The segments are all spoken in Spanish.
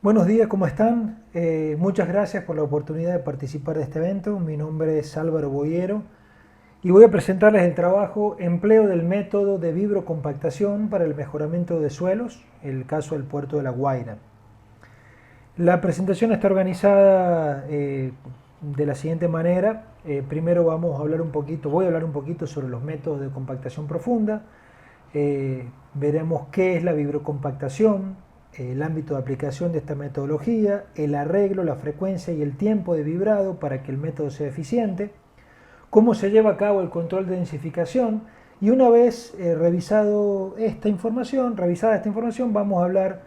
Buenos días, ¿cómo están? Muchas gracias por la oportunidad de participar de este evento. Mi nombre es Álvaro Boyero y voy a presentarles el trabajo Empleo del método de vibrocompactación para el mejoramiento de suelos, el caso del puerto de La Guaira. La presentación está organizada de la siguiente manera. Primero voy a hablar un poquito sobre los métodos de compactación profunda. Veremos qué es la vibrocompactación, el ámbito de aplicación de esta metodología, el arreglo, la frecuencia y el tiempo de vibrado para que el método sea eficiente, cómo se lleva a cabo el control de densificación y una vez revisada esta información, vamos a hablar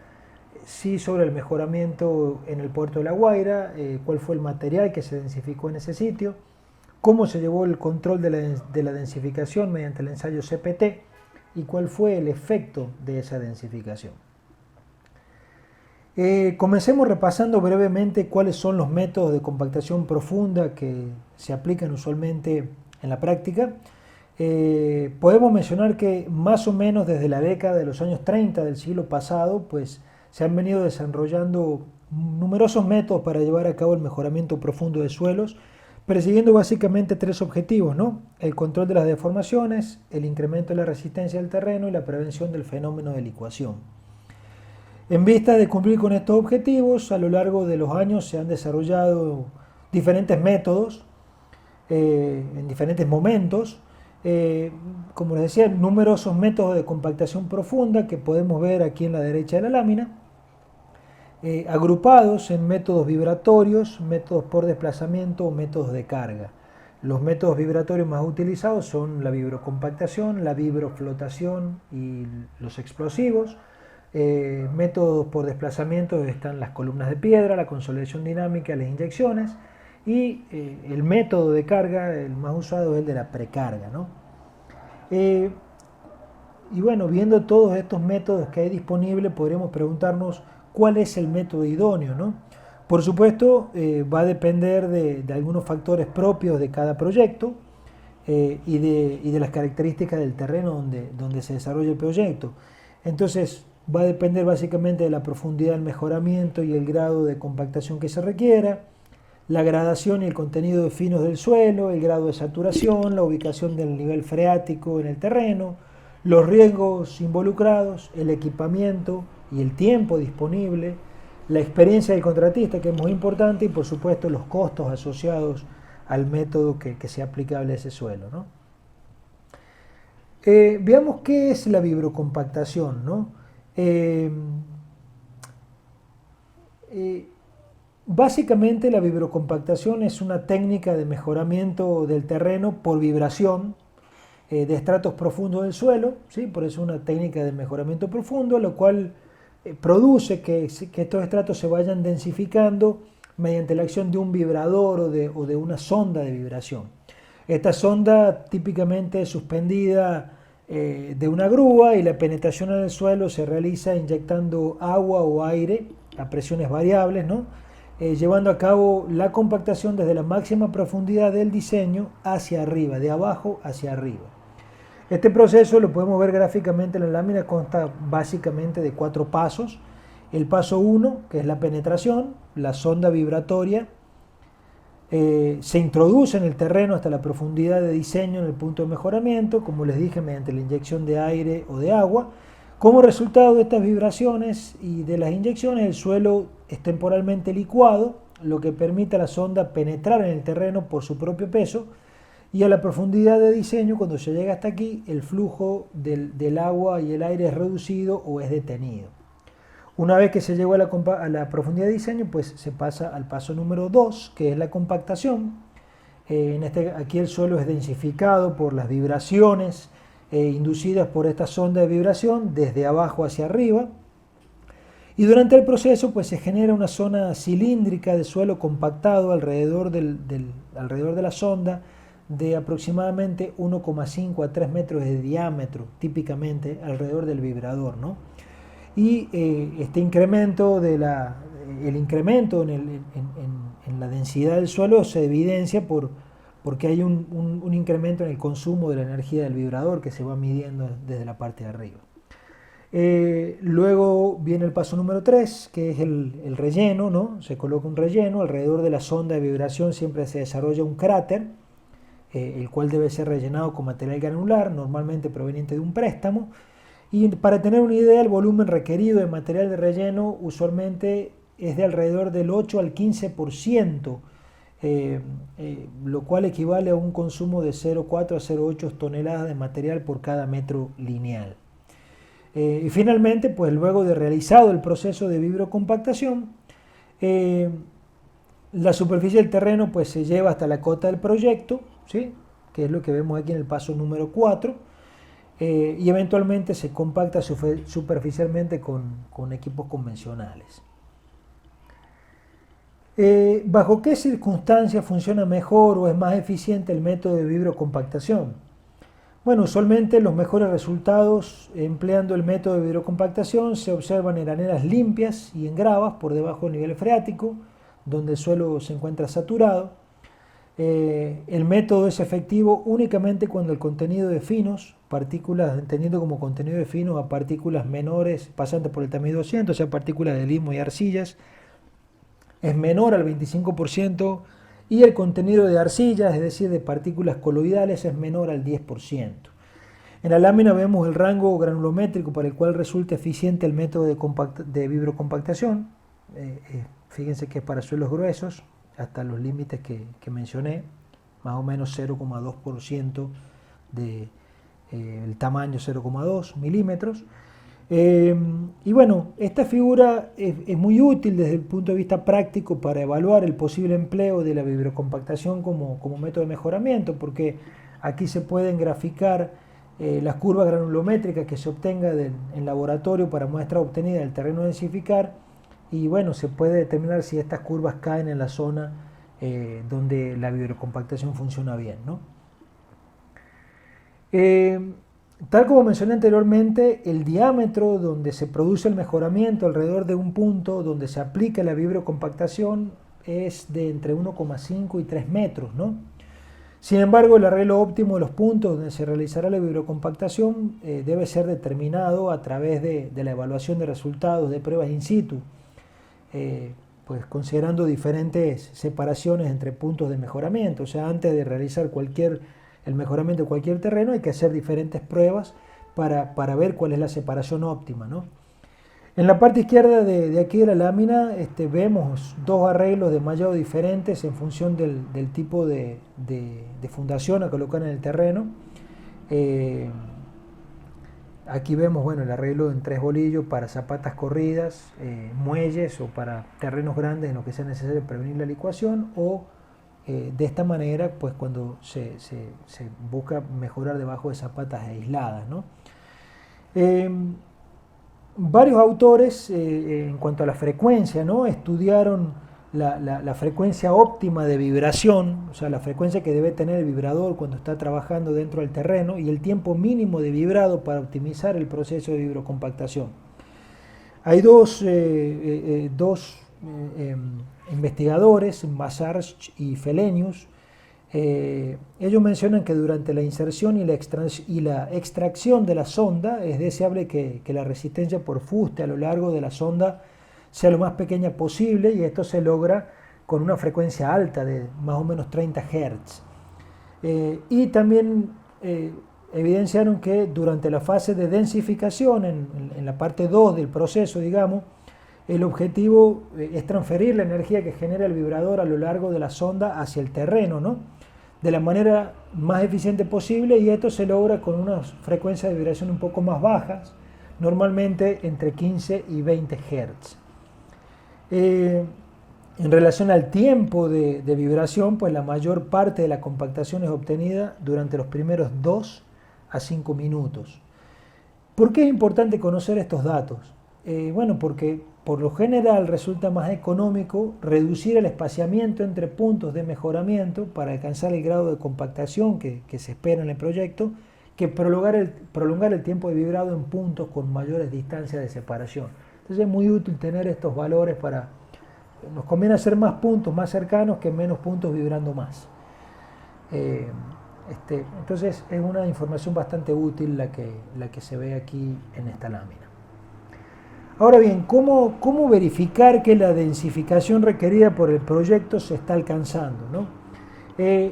sí sobre el mejoramiento en el puerto de La Guaira, cuál fue el material que se densificó en ese sitio, cómo se llevó el control de la densificación mediante el ensayo CPT y cuál fue el efecto de esa densificación. Comencemos repasando brevemente cuáles son los métodos de compactación profunda que se aplican usualmente en la práctica. Podemos mencionar que más o menos desde la década de los años 30 del siglo pasado, pues se han venido desarrollando numerosos métodos para llevar a cabo el mejoramiento profundo de suelos, persiguiendo básicamente tres objetivos, ¿no? El control de las deformaciones, el incremento de la resistencia del terreno y la prevención del fenómeno de licuación. En vista de cumplir con estos objetivos, a lo largo de los años se han desarrollado diferentes métodos en diferentes momentos. Como les decía, numerosos métodos de compactación profunda que podemos ver aquí en la derecha de la lámina, agrupados en métodos vibratorios, métodos por desplazamiento o métodos de carga. Los métodos vibratorios más utilizados son la vibrocompactación, la vibroflotación y los explosivos. Métodos por desplazamiento están las columnas de piedra, la consolidación dinámica, las inyecciones y el método de carga, el más usado es el de la precarga, ¿no? Y bueno, viendo todos estos métodos que hay disponibles, podríamos preguntarnos cuál es el método idóneo, ¿no? Por supuesto, va a depender de algunos factores propios de cada proyecto y de las características del terreno donde se desarrolla el proyecto. Entonces, va a depender básicamente de la profundidad del mejoramiento y el grado de compactación que se requiera, la gradación y el contenido de finos del suelo, el grado de saturación, la ubicación del nivel freático en el terreno, los riesgos involucrados, el equipamiento y el tiempo disponible, la experiencia del contratista, que es muy importante, y por supuesto los costos asociados al método que sea aplicable a ese suelo, ¿no? Veamos qué es la vibrocompactación, ¿no? Eh, eh, Básicamente la vibrocompactación es una técnica de mejoramiento del terreno por vibración de estratos profundos del suelo, ¿sí? Por eso es una técnica de mejoramiento profundo, lo cual produce que estos estratos se vayan densificando mediante la acción de un vibrador o de una sonda de vibración. Esta sonda típicamente es suspendida de una grúa y la penetración en el suelo se realiza inyectando agua o aire a presiones variables, ¿no? Llevando a cabo la compactación desde la máxima profundidad del diseño hacia arriba, de abajo hacia arriba. Este proceso lo podemos ver gráficamente en la lámina, consta básicamente de 4 pasos. El paso 1, que es la penetración, la sonda vibratoria se introduce en el terreno hasta la profundidad de diseño en el punto de mejoramiento, como les dije, mediante la inyección de aire o de agua. Como resultado de estas vibraciones y de las inyecciones, el suelo es temporalmente licuado, lo que permite a la sonda penetrar en el terreno por su propio peso, y a la profundidad de diseño, cuando se llega hasta aquí, el flujo del agua y el aire es reducido o es detenido. Una vez que se llegó a la profundidad de diseño, pues se pasa al paso número 2, que es la compactación. Aquí el suelo es densificado por las vibraciones inducidas por esta sonda de vibración desde abajo hacia arriba. Y durante el proceso pues se genera una zona cilíndrica de suelo compactado alrededor de la sonda de aproximadamente 1,5 a 3 metros de diámetro, típicamente alrededor del vibrador, ¿no? Y este incremento el incremento en la densidad del suelo se evidencia porque hay un incremento en el consumo de la energía del vibrador que se va midiendo desde la parte de arriba. Luego viene el paso número 3, que es el relleno, ¿no? Se coloca un relleno, alrededor de la sonda de vibración siempre se desarrolla un cráter, el cual debe ser rellenado con material granular, normalmente proveniente de un préstamo. Y para tener una idea, el volumen requerido de material de relleno usualmente es de alrededor del 8 al 15%, lo cual equivale a un consumo de 0,4 a 0,8 toneladas de material por cada metro lineal. Y finalmente, pues luego de realizado el proceso de vibrocompactación, la superficie del terreno pues se lleva hasta la cota del proyecto, ¿sí? Que es lo que vemos aquí en el paso número 4, y eventualmente se compacta superficialmente con equipos convencionales. ¿Bajo qué circunstancias funciona mejor o es más eficiente el método de vibrocompactación? Bueno, usualmente los mejores resultados empleando el método de vibrocompactación se observan en arenas limpias y en gravas por debajo del nivel freático, donde el suelo se encuentra saturado. El método es efectivo únicamente cuando el contenido de finos, partículas, entendiendo como contenido de finos a partículas menores pasantes por el tamiz 200, o sea, partículas de limo y arcillas, es menor al 25%, y el contenido de arcillas, es decir, de partículas coloidales, es menor al 10%. En la lámina vemos el rango granulométrico para el cual resulta eficiente el método de vibrocompactación. Fíjense que es para suelos gruesos, hasta los límites que mencioné, más o menos 0,2% del tamaño 0,2 milímetros. Y bueno, esta figura es muy útil desde el punto de vista práctico para evaluar el posible empleo de la vibrocompactación como método de mejoramiento, porque aquí se pueden graficar las curvas granulométricas que se obtenga en laboratorio para muestra obtenida del terreno a densificar, y bueno, se puede determinar si estas curvas caen en la zona donde la vibrocompactación funciona bien, ¿no? Tal como mencioné anteriormente, el diámetro donde se produce el mejoramiento alrededor de un punto donde se aplica la vibrocompactación es de entre 1,5 y 3 metros, ¿no? Sin embargo, el arreglo óptimo de los puntos donde se realizará la vibrocompactación debe ser determinado a través de la evaluación de resultados de pruebas in situ, pues considerando diferentes separaciones entre puntos de mejoramiento. O sea, antes de realizar el mejoramiento de cualquier terreno hay que hacer diferentes pruebas para ver cuál es la separación óptima, ¿no? En la parte izquierda de aquí de la lámina vemos dos arreglos de mallado diferentes en función del tipo de fundación a colocar en el terreno. Aquí vemos, bueno, el arreglo en 3 bolillos para zapatas corridas, muelles o para terrenos grandes en los que sea necesario prevenir la licuación, o de esta manera, pues cuando se busca mejorar debajo de zapatas aisladas, ¿no? Varios autores, en cuanto a la frecuencia, ¿no?, estudiaron la frecuencia óptima de vibración, o sea, la frecuencia que debe tener el vibrador cuando está trabajando dentro del terreno, y el tiempo mínimo de vibrado para optimizar el proceso de vibrocompactación. Hay dos investigadores, Mazars y Felenius. Ellos mencionan que durante la inserción y la extracción de la sonda es deseable que la resistencia por fuste a lo largo de la sonda sea lo más pequeña posible, y esto se logra con una frecuencia alta de más o menos 30 Hz. Y también evidenciaron que durante la fase de densificación, en la parte 2 del proceso, digamos, el objetivo es transferir la energía que genera el vibrador a lo largo de la sonda hacia el terreno, ¿no?, de la manera más eficiente posible, y esto se logra con unas frecuencias de vibración un poco más bajas, normalmente entre 15 y 20 Hz. En relación al tiempo de vibración, pues la mayor parte de la compactación es obtenida durante los primeros 2 a 5 minutos. ¿Por qué es importante conocer estos datos? Bueno, porque por lo general resulta más económico reducir el espaciamiento entre puntos de mejoramiento para alcanzar el grado de compactación que se espera en el proyecto, que prolongar el tiempo de vibrado en puntos con mayores distancias de separación. Entonces es muy útil tener estos valores nos conviene hacer más puntos más cercanos que menos puntos vibrando más. Entonces es una información bastante útil la que se ve aquí en esta lámina. Ahora bien, ¿cómo verificar que la densificación requerida por el proyecto se está alcanzando, ¿no?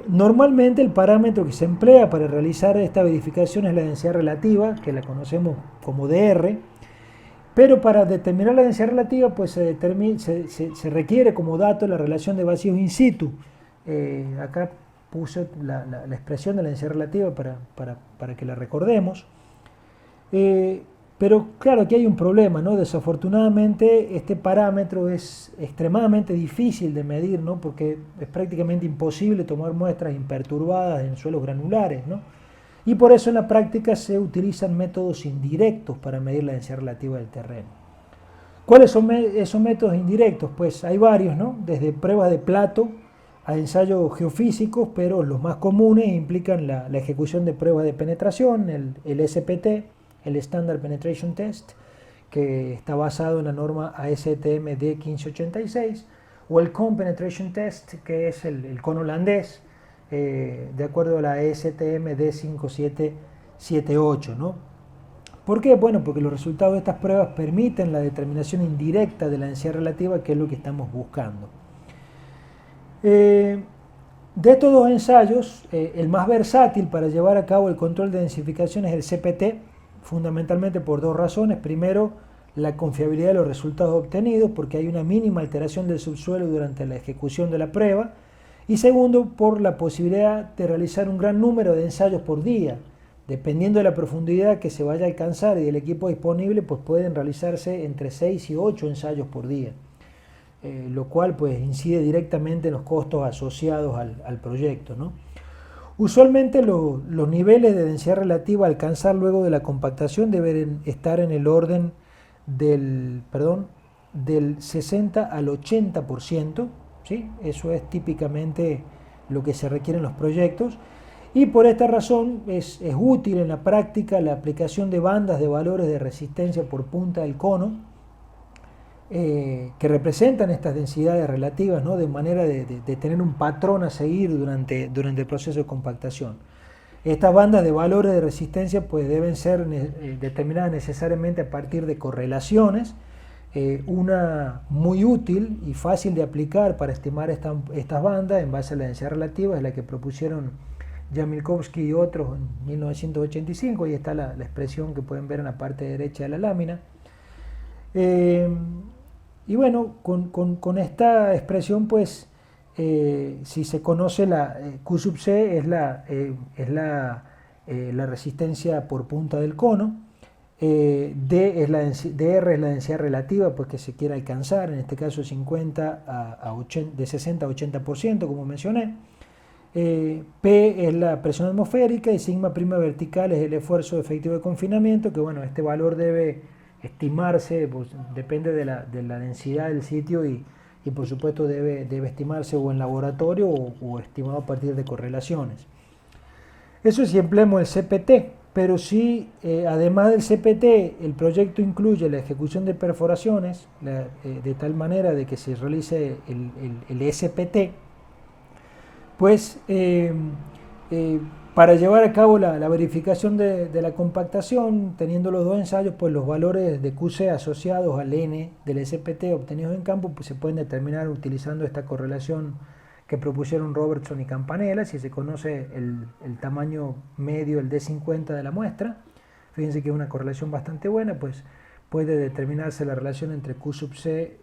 Normalmente el parámetro que se emplea para realizar esta verificación es la densidad relativa, que la conocemos como DR, pero para determinar la densidad relativa pues se requiere como dato la relación de vacíos in situ. Acá puse la expresión de la densidad relativa para que la recordemos. Pero claro, aquí hay un problema, ¿no? Desafortunadamente este parámetro es extremadamente difícil de medir, ¿no? Porque es prácticamente imposible tomar muestras imperturbadas en suelos granulares, ¿no? Y por eso en la práctica se utilizan métodos indirectos para medir la densidad relativa del terreno. ¿Cuáles son esos métodos indirectos? Pues hay varios, ¿no? Desde pruebas de plato a ensayos geofísicos, pero los más comunes implican la ejecución de pruebas de penetración, el SPT, el Standard Penetration Test, que está basado en la norma ASTM D1586, o el Cone Penetration Test, que es el cono holandés, de acuerdo a la ASTM D5778, ¿no? ¿Por qué? Bueno, porque los resultados de estas pruebas permiten la determinación indirecta de la densidad relativa, que es lo que estamos buscando. De estos dos ensayos, el más versátil para llevar a cabo el control de densificación es el CPT, fundamentalmente por dos razones. Primero, la confiabilidad de los resultados obtenidos, porque hay una mínima alteración del subsuelo durante la ejecución de la prueba. Y segundo, por la posibilidad de realizar un gran número de ensayos por día. Dependiendo de la profundidad que se vaya a alcanzar y del equipo disponible, pues pueden realizarse entre 6 y 8 ensayos por día. Lo cual pues incide directamente en los costos asociados al proyecto, ¿no? Usualmente los niveles de densidad relativa a alcanzar luego de la compactación deben estar en el orden del 60 al 80%, ¿sí? Eso es típicamente lo que se requiere en los proyectos, y por esta razón es útil en la práctica la aplicación de bandas de valores de resistencia por punta del cono, que representan estas densidades relativas, ¿no? De manera de tener un patrón a seguir durante el proceso de compactación. Estas bandas de valores de resistencia pues deben ser determinadas necesariamente a partir de correlaciones. Una muy útil y fácil de aplicar para estimar estas bandas en base a la densidad relativa es la que propusieron Jamilkovsky y otros en 1985. Ahí está la expresión que pueden ver en la parte derecha de la lámina. Y bueno, con esta expresión pues si se conoce la Q sub C es la resistencia por punta del cono, DR es la densidad relativa pues que se quiere alcanzar, en este caso 50 a 80, de 60 a 80%, como mencioné. P es la presión atmosférica y sigma prima vertical es el esfuerzo efectivo de confinamiento, que bueno, este valor debe estimarse, pues, depende de la densidad del sitio y por supuesto debe estimarse o en laboratorio o estimado a partir de correlaciones. Eso si empleamos el CPT, pero si además del CPT el proyecto incluye la ejecución de perforaciones de tal manera de que se realice el SPT, pues para llevar a cabo la verificación de la compactación, teniendo los dos ensayos, pues los valores de QC asociados al N del SPT obtenidos en campo pues se pueden determinar utilizando esta correlación que propusieron Robertson y Campanella. Si se conoce el tamaño medio, el D50 de la muestra, fíjense que es una correlación bastante buena, pues puede determinarse la relación entre Q sub C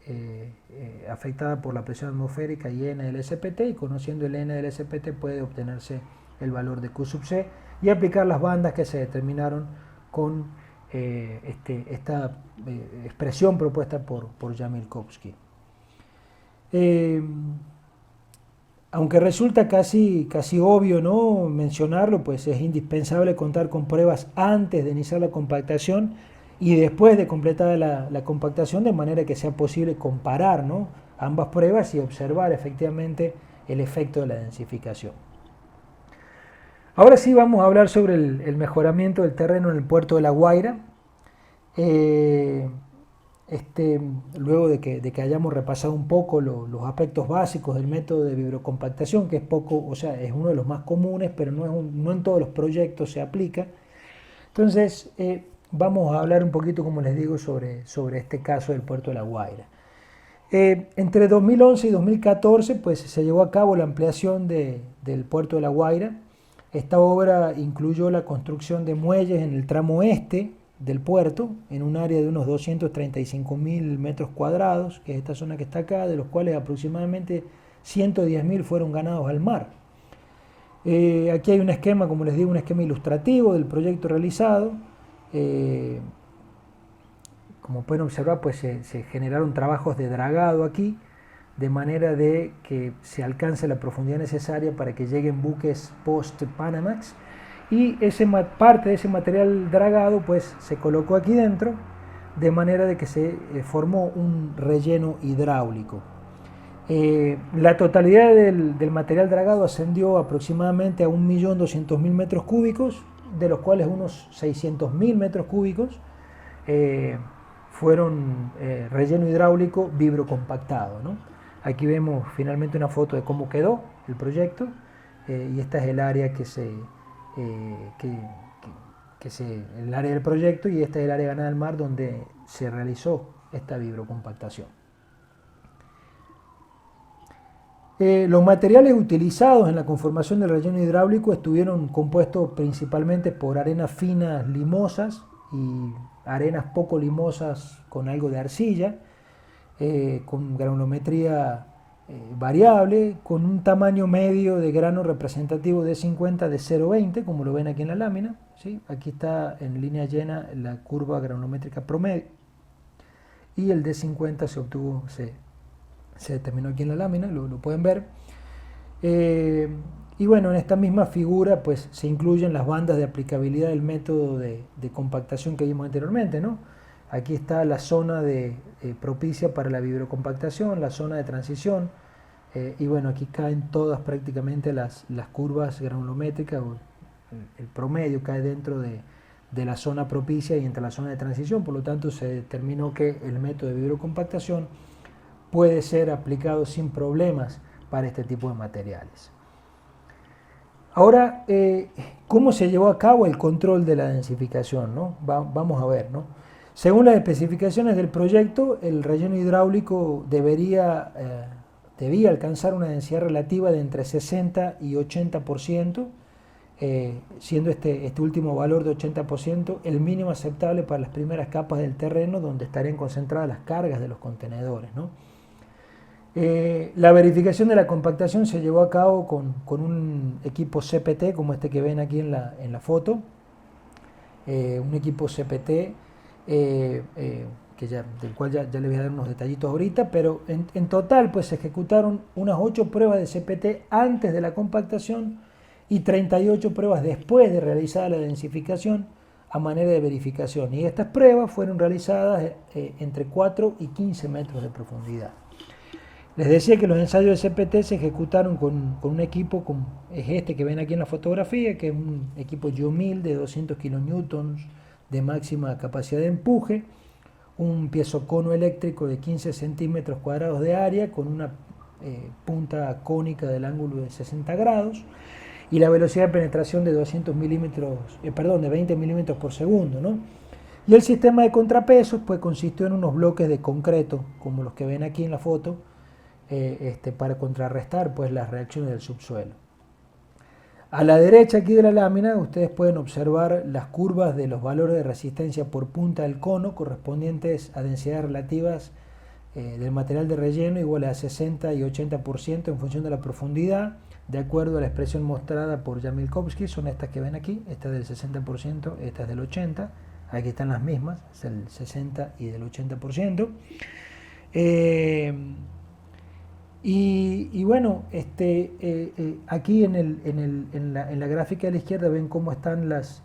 afectada por la presión atmosférica y N del SPT, y conociendo el N del SPT puede obtenerse el valor de Q sub C y aplicar las bandas que se determinaron con esta expresión propuesta por Jamilkovsky. Aunque resulta casi obvio, ¿no?, mencionarlo, pues es indispensable contar con pruebas antes de iniciar la compactación y después de completada la compactación, de manera que sea posible comparar, ¿no?, ambas pruebas y observar efectivamente el efecto de la densificación. Ahora sí vamos a hablar sobre el mejoramiento del terreno en el puerto de La Guaira. Luego de que hayamos repasado un poco los aspectos básicos del método de vibrocompactación, que es es uno de los más comunes, pero no en todos los proyectos se aplica. Entonces, vamos a hablar un poquito, como les digo, sobre este caso del puerto de La Guaira. Entre 2011 y 2014 pues, se llevó a cabo la ampliación del puerto de La Guaira. Esta obra incluyó la construcción de muelles en el tramo este del puerto, en un área de unos 235.000 metros cuadrados, que es esta zona que está acá, de los cuales aproximadamente 110.000 fueron ganados al mar. Aquí hay un esquema, como les digo, un esquema ilustrativo del proyecto realizado. Como pueden observar, pues se generaron trabajos de dragado aquí, de manera de que se alcance la profundidad necesaria para que lleguen buques post-Panamax, y parte de ese material dragado pues se colocó aquí dentro, de manera de que se formó un relleno hidráulico. La totalidad del material dragado ascendió aproximadamente a 1.200.000 metros cúbicos, de los cuales unos 600.000 metros cúbicos fueron relleno hidráulico vibrocompactado, ¿no? Aquí vemos finalmente una foto de cómo quedó el proyecto, y esta es el área el área del proyecto, y esta es el área ganada al mar donde se realizó esta vibrocompactación. Los materiales utilizados en la conformación del relleno hidráulico estuvieron compuestos principalmente por arenas finas limosas y arenas poco limosas con algo de arcilla, con granulometría variable, con un tamaño medio de grano representativo de 50 de 0,20, como lo ven aquí en la lámina, ¿sí? Aquí está en línea llena la curva granulométrica promedio, y el de 50 se determinó aquí en la lámina, lo pueden ver. Y bueno, en esta misma figura pues se incluyen las bandas de aplicabilidad del método de compactación que vimos anteriormente, ¿no? Aquí está la zona propicia para la vibrocompactación, la zona de transición, y bueno, aquí caen todas prácticamente las curvas granulométricas, el promedio cae dentro de la zona propicia y entre la zona de transición. Por lo tanto, se determinó que el método de vibrocompactación puede ser aplicado sin problemas para este tipo de materiales. Ahora, ¿cómo se llevó a cabo el control de la densificación, ¿no? Vamos a ver, ¿no? Según las especificaciones del proyecto, el relleno hidráulico debía alcanzar una densidad relativa de entre 60 y 80%, siendo este último valor de 80% el mínimo aceptable para las primeras capas del terreno donde estarían concentradas las cargas de los contenedores, ¿no? La verificación de la compactación se llevó a cabo con un equipo CPT, como este que ven aquí en la foto, un equipo CPT del cual ya les voy a dar unos detallitos ahorita, pero en total pues se ejecutaron unas 8 pruebas de CPT antes de la compactación y 38 pruebas después de realizada la densificación a manera de verificación, y estas pruebas fueron realizadas entre 4 y 15 metros de profundidad. Les decía que los ensayos de CPT se ejecutaron con un equipo, es este que ven aquí en la fotografía, que es un equipo Geomil de 200 kN de máxima capacidad de empuje, un piezocono eléctrico de 15 centímetros cuadrados de área con una punta cónica del ángulo de 60 grados y la velocidad de penetración de 20 milímetros por segundo, ¿no? Y el sistema de contrapesos pues consistió en unos bloques de concreto, como los que ven aquí en la foto, para contrarrestar pues las reacciones del subsuelo. A la derecha aquí de la lámina ustedes pueden observar las curvas de los valores de resistencia por punta del cono correspondientes a densidades relativas del material de relleno iguales a 60 y 80% en función de la profundidad, de acuerdo a la expresión mostrada por Jamilkovsky. Son estas que ven aquí, esta es del 60%, esta es del 80%, aquí están las mismas, es el 60 y del 80%. Y bueno, aquí en la gráfica de la izquierda ven cómo estaban las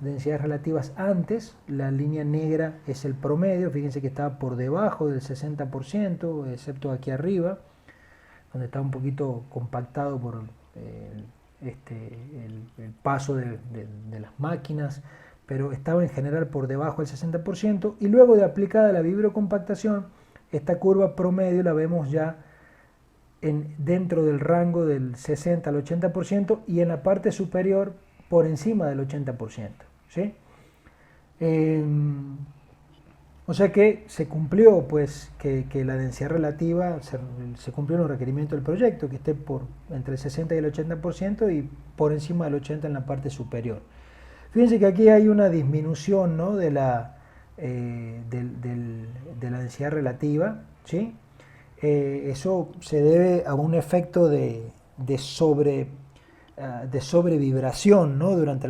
densidades relativas antes. La línea negra es el promedio, fíjense que estaba por debajo del 60%, excepto aquí arriba, donde está un poquito compactado por el paso de las máquinas, pero estaba en general por debajo del 60%, y luego de aplicada la vibrocompactación, esta curva promedio la vemos ya dentro del rango del 60 al 80% y en la parte superior por encima del 80%, ¿sí? Eh, o sea que se cumplió, pues, que la densidad relativa, se cumplió los requerimientos del proyecto, que esté por entre el 60 y el 80% y por encima del 80% en la parte superior. Fíjense que aquí hay una disminución, ¿no?, de la densidad relativa, ¿sí? Eso se debe a un efecto de sobre, de sobrevibración, ¿no?, durante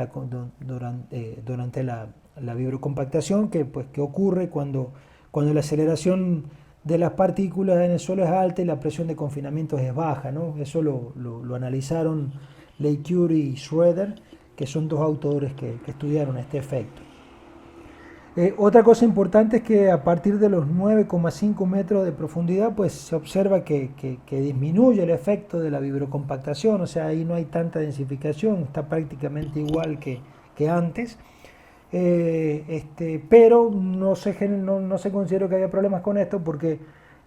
la vibrocompactación pues, que ocurre cuando la aceleración de las partículas en el suelo es alta y la presión de confinamiento es baja, ¿no? Eso lo analizaron Leicure y Schroeder, que son dos autores que estudiaron este efecto. Otra cosa importante es que a partir de los 9,5 metros de profundidad, pues se observa que disminuye el efecto de la vibrocompactación, o sea, ahí no hay tanta densificación, está prácticamente igual que antes. Pero no se considera que haya problemas con esto porque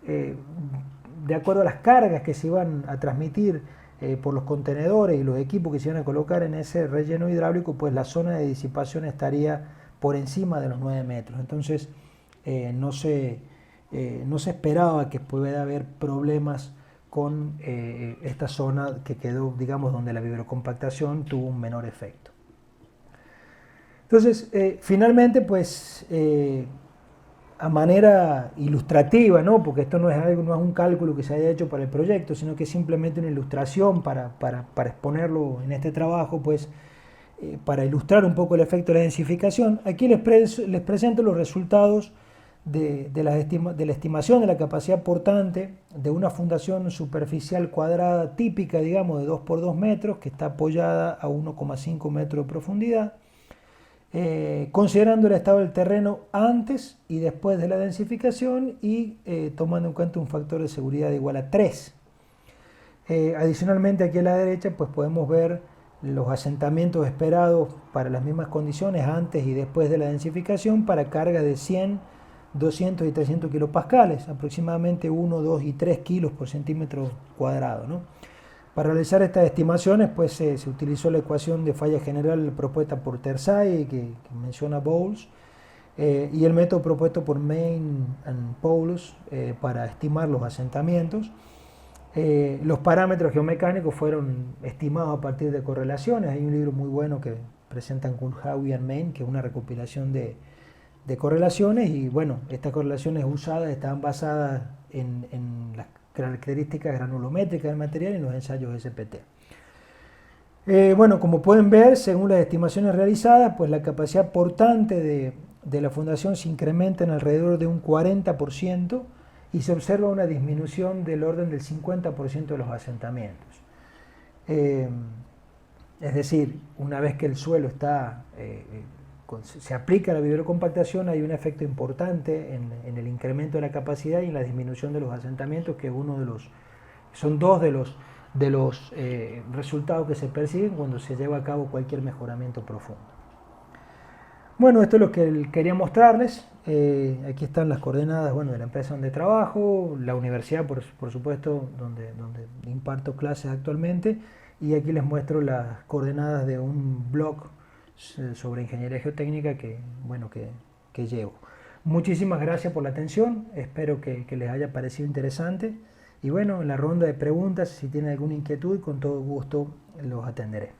de acuerdo a las cargas que se iban a transmitir por los contenedores y los equipos que se iban a colocar en ese relleno hidráulico, pues la zona de disipación estaría por encima de los 9 metros. Entonces no se esperaba que pudiera haber problemas con esta zona que quedó, digamos, donde la vibrocompactación tuvo un menor efecto. Entonces, finalmente, pues, a manera ilustrativa, ¿no?, porque esto no es un cálculo que se haya hecho para el proyecto, sino que es simplemente una ilustración para exponerlo en este trabajo, pues, para ilustrar un poco el efecto de la densificación. Aquí les presento los resultados de la estimación de la capacidad portante de una fundación superficial cuadrada típica, digamos, de 2 por 2 metros, que está apoyada a 1,5 metros de profundidad. Considerando el estado del terreno antes y después de la densificación y tomando en cuenta un factor de seguridad igual a 3. Adicionalmente, aquí a la derecha, pues podemos ver los asentamientos esperados para las mismas condiciones antes y después de la densificación para cargas de 100, 200 y 300 kilopascales, aproximadamente 1, 2 y 3 kilos por centímetro cuadrado, ¿no? Para realizar estas estimaciones, pues se utilizó la ecuación de falla general propuesta por Terzai, que menciona Bowles, y el método propuesto por Main and Paulus para estimar los asentamientos. Los parámetros geomecánicos fueron estimados a partir de correlaciones. Hay un libro muy bueno que presentan Kulhawi y Main, que es una recopilación de correlaciones, y bueno, estas correlaciones usadas estaban basadas en las características granulométricas del material y en los ensayos SPT. Bueno, como pueden ver, según las estimaciones realizadas, pues la capacidad portante de la fundación se incrementa en alrededor de un 40% y se observa una disminución del orden del 50% de los asentamientos. Es decir, una vez que el suelo está se aplica la vibrocompactación, hay un efecto importante en el incremento de la capacidad y en la disminución de los asentamientos, que son dos de los resultados que se persiguen cuando se lleva a cabo cualquier mejoramiento profundo. Bueno, esto es lo que quería mostrarles. Aquí están las coordenadas, bueno, de la empresa donde trabajo, la universidad, por supuesto, donde imparto clases actualmente, y aquí les muestro las coordenadas de un blog sobre ingeniería geotécnica que llevo. Muchísimas gracias por la atención, espero que les haya parecido interesante, y bueno, en la ronda de preguntas, si tienen alguna inquietud, con todo gusto los atenderé.